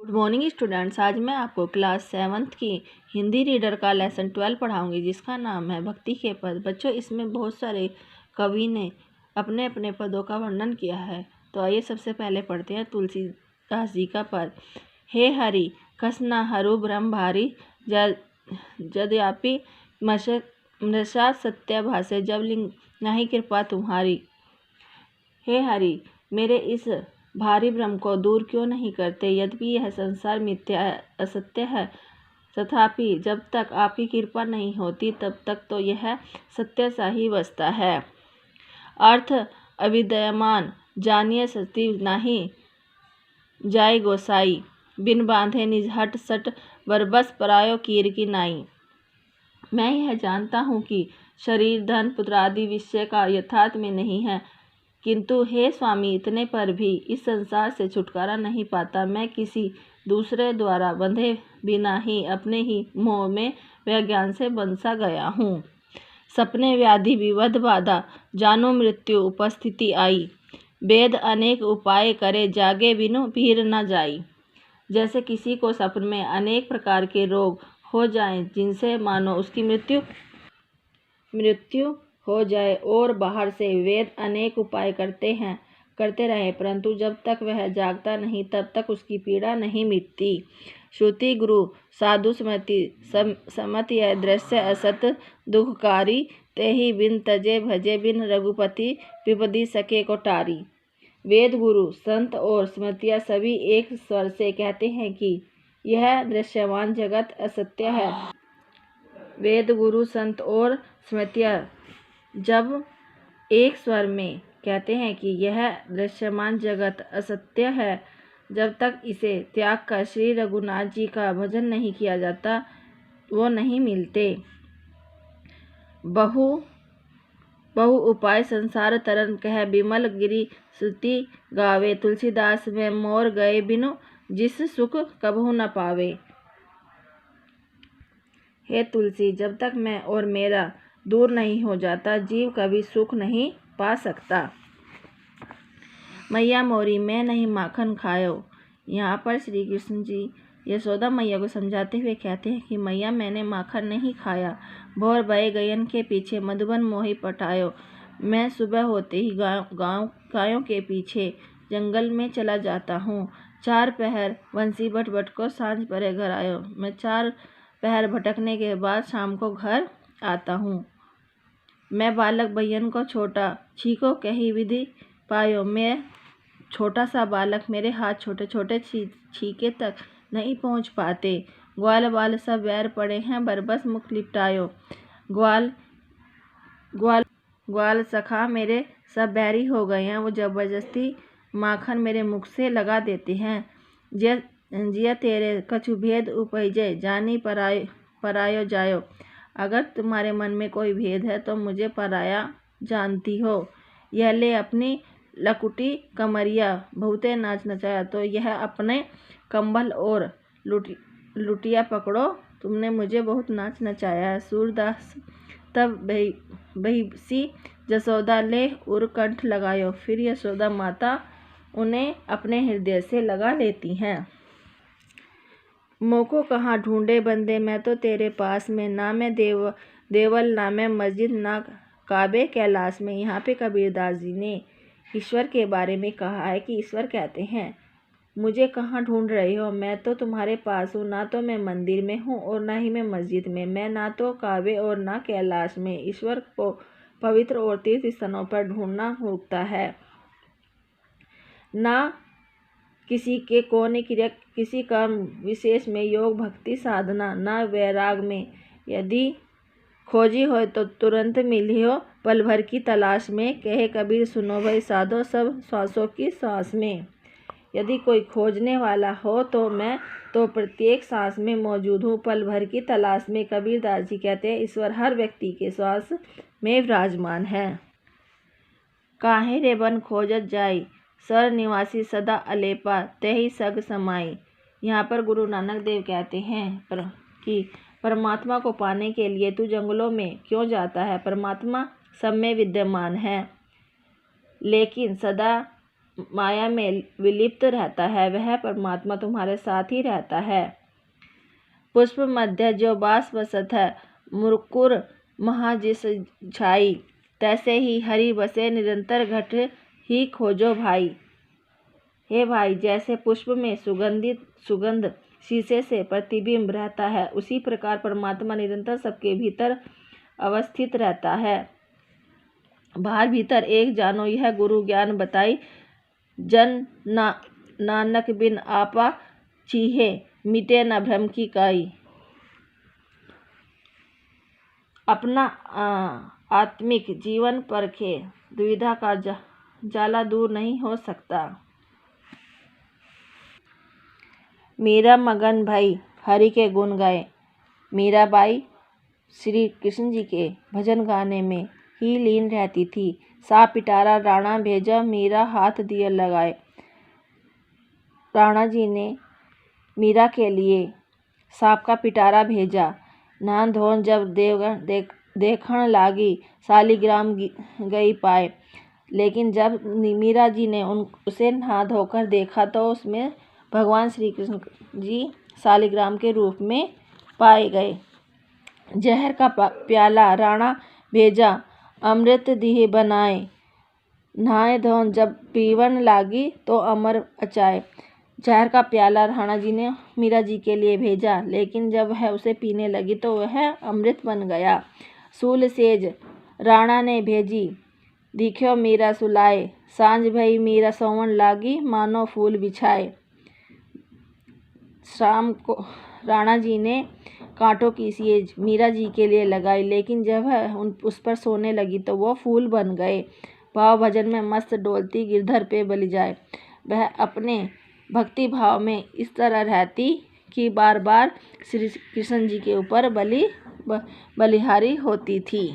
Good morning students. आज मैं आपको क्लास 7th की हिंदी रीडर का लेसन 12 पढ़ाऊंगी, जिसका नाम है भक्ति के पद। बच्चों, इसमें बहुत सारे कवि ने अपने अपने पदों का वर्णन किया है। तो आइए सबसे पहले पढ़ते हैं तुलसीदास जी का पद। हे हरि कसना हरू ब्रह्म भारी, जद्यापि मृषा सत्य भाषे, जब लिंग नहीं कृपा तुम्हारी। हे हरि, मेरे इस भारी भ्रम को दूर क्यों नहीं करते? यद्यपि यह संसार मिथ्या है, असत्य है, तथापि जब तक आपकी कृपा नहीं होती तब तक तो यह सत्य सा ही बसता है। अर्थ अविद्यमान जानिए सती नहीं जाय गोसाई, बिन बांधे निज हट सट बरबस परायो कीर की नाई। मैं यह जानता हूँ कि शरीर, धन, पुत्र आदि विषय का यथार्थ में नहीं है, किंतु हे स्वामी, इतने पर भी इस संसार से छुटकारा नहीं पाता। मैं किसी दूसरे द्वारा बंधे बिना ही अपने ही मोह में व्यज्ञान से बंधा गया हूँ। सपने व्याधि विवध बाधा, जानो मृत्यु उपस्थिति आई, वेद अनेक उपाय करे, जागे बिनु पीर न जाई। जैसे किसी को सपने में अनेक प्रकार के रोग हो जाएं, जिनसे मानो उसकी मृत्यु हो जाए, और बाहर से वेद अनेक उपाय करते रहे, परंतु जब तक वह जागता नहीं तब तक उसकी पीड़ा नहीं मिटती। श्रुति गुरु साधु स्मृति समत यह दृश्य असत दुखकारी, तेहि बिन तजे भजे बिन रघुपति विपदी सके को टारी। वेद गुरु संत और स्मृतियाँ सभी एक स्वर से कहते हैं कि यह दृश्यमान जगत असत्य है। वेद गुरु संत और स्मृतियाँ जब एक स्वर में कहते हैं कि यह दृश्यमान जगत असत्य है, जब तक इसे त्याग कर श्री रघुनाथ जी का भजन नहीं किया जाता, वो नहीं मिलते। बहु उपाय संसार तरन कह, बिमल गिरि श्रुति गावे, तुलसीदास में मोर गए बिनु जिस सुख कबहु न पावे। हे तुलसी, जब तक मैं और मेरा दूर नहीं हो जाता, जीव कभी सुख नहीं पा सकता। मैया मोरी मैं नहीं माखन खायो। यहाँ पर श्री कृष्ण जी यशोदा मैया को समझाते हुए कहते हैं कि मैया, मैंने माखन नहीं खाया, भोर भय गयन के पीछे मधुबन मोही पटायो। मैं सुबह होते ही गायों के पीछे जंगल में चला जाता हूँ। 4 पहर बंसी बट को सांझ परे घर आयो। मैं 4 पहर भटकने के बाद शाम को घर आता हूँ। मैं बालक बयन को छोटा छीको कही विधि पायो। मैं छोटा सा बालक, मेरे हाथ छोटे छोटे छीके तक नहीं पहुँच पाते। ग्वाल बाल सब बैर पड़े हैं, बरबस मुख लिपटायो। ग्वाल सखा मेरे सब बैरी हो गए हैं, वो जबरदस्ती माखन मेरे मुख से लगा देते हैं। जिया तेरे कछु भेद उपजय, जानी परायो जायो। अगर तुम्हारे मन में कोई भेद है तो मुझे पराया जानती हो। यह ले अपनी लकुटी कमरिया, बहुते नाच नचाया, तो यह अपने कंबल और लुटिया पकड़ो, तुमने मुझे बहुत नाच नचाया है। सूरदास तब बहिसी जसोदा ले उर कंठ लगायो। फिर यशोदा माता उन्हें अपने हृदय से लगा लेती हैं। मोको कहाँ ढूंढे बंदे, मैं तो तेरे पास में, ना मैं देवल ना मैं मस्जिद, ना काबे कैलाश में। यहाँ पे कबीरदास जी ने ईश्वर के बारे में कहा है कि ईश्वर कहते हैं, मुझे कहाँ ढूंढ रहे हो, मैं तो तुम्हारे पास हूँ। ना तो मैं मंदिर में हूँ और ना ही मैं मस्जिद में, मैं ना तो काबे और ना कैलाश में। ईश्वर को पवित्र और तीर्थ स्थानों पर ढूंढना होता है, ना किसी के कोने क्रिया, किसी कर्म विशेष में, योग भक्ति साधना, ना वैराग में। यदि खोजी हो तो तुरंत मिली हो, पल भर की तलाश में। कहे कबीर सुनो भाई साधो, सब श्वासों की सांस में। यदि कोई खोजने वाला हो तो मैं तो प्रत्येक सांस में मौजूद हूँ, पल भर की तलाश में। कबीरदास जी कहते हैं, ईश्वर हर व्यक्ति के श्वास में विराजमान है। काहे रे बन खोजत जाई, सर निवासी सदा अलेपा, तेहि सग समाई। यहाँ पर गुरु नानक देव कहते हैं कि परमात्मा को पाने के लिए तू जंगलों में क्यों जाता है? परमात्मा सब में विद्यमान है, लेकिन सदा माया में विलिप्त रहता है, वह परमात्मा तुम्हारे साथ ही रहता है। पुष्प मध्य जो बास बसत है, मुकुर महा जिस छाई, तैसे ही हरि बसे निरंतर घट ही खोजो भाई। हे भाई, जैसे पुष्प में सुगंध शीशे से प्रतिबिंब रहता है, उसी प्रकार परमात्मा निरंतर सबके भीतर अवस्थित रहता है। बाहर भीतर एक जानो, यह गुरु ज्ञान बताई, जन नानक बिन आपा चीहे, मिटे न भ्रम की काई। अपना आत्मिक जीवन परखे, दुविधा का जाला दूर नहीं हो सकता। मीरा मगन भई हरि के गुण गाए। मीराबाई श्री कृष्ण जी के भजन गाने में ही लीन रहती थी। सांप पिटारा राणा भेजा, मीरा हाथ दिए लगाए। राणा जी ने मीरा के लिए सांप का पिटारा भेजा। नहान धोन जब देवगण देखण लागी, शालिग्राम गई पाए। लेकिन जब मीरा जी ने उसे नहा धोकर देखा तो उसमें भगवान श्री कृष्ण जी शालिग्राम के रूप में पाए गए। जहर का प्याला राणा भेजा, अमृत दिए बनाए। नहाए धोन जब पीवन लागी, तो अमर अचाए। जहर का प्याला राणा जी ने मीरा जी के लिए भेजा, लेकिन जब वह उसे पीने लगी तो वह अमृत बन गया। सूल सेज राणा ने भेजी, दिख्यो मीरा सुलाए। सांझ भई मीरा सोवन लागी, मानो फूल बिछाए। शाम को राणा जी ने कांटों की सेज मीरा जी के लिए लगाई, लेकिन जब वह उस पर सोने लगी तो वो फूल बन गए। भाव भजन में मस्त डोलती गिरधर पे बलि जाए। वह अपने भक्ति भाव में इस तरह रहती कि बार बार श्री कृष्ण जी के ऊपर बलिहारी होती थी।